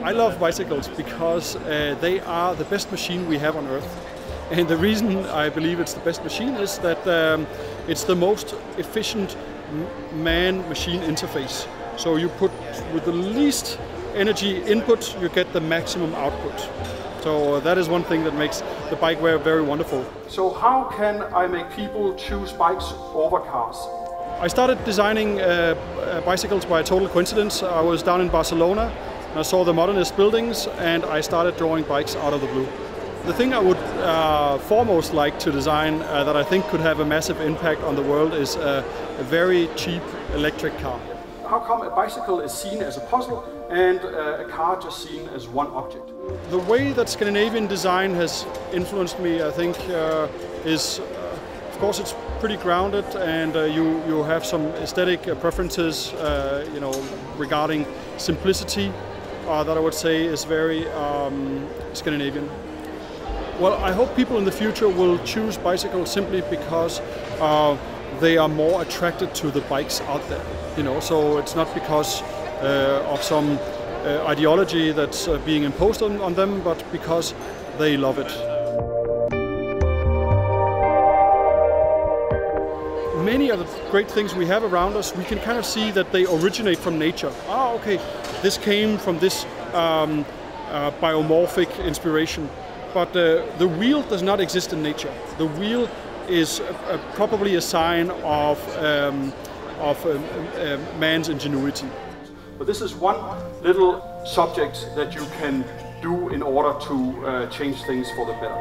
I love bicycles because they are the best machine we have on Earth. And the reason I believe it's the best machine is that it's the most efficient man-machine interface. So you put with the least energy input, you get the maximum output. So that is one thing that makes the bike wear very wonderful. So how can I make people choose bikes over cars? I started designing bicycles by a total coincidence. I was down in Barcelona, and I saw the modernist buildings, and I started drawing bikes out of the blue. The thing I would foremost like to design that I think could have a massive impact on the world is a very cheap electric car. How come a bicycle is seen as a puzzle and a car just seen as one object? The way that Scandinavian design has influenced me, I think, is, of course, it's pretty grounded, and you have some aesthetic preferences, regarding simplicity, that I would say is very Scandinavian. Well, I hope people in the future will choose bicycles simply because they are more attracted to the bikes out there. So it's not because of some ideology that's being imposed on them, but because they love it. Many of the great things we have around us, we can kind of see that they originate from nature. Okay, this came from this biomorphic inspiration. But the wheel does not exist in nature. The wheel is probably a sign of man's ingenuity. But this is one little subject that you can do in order to change things for the better.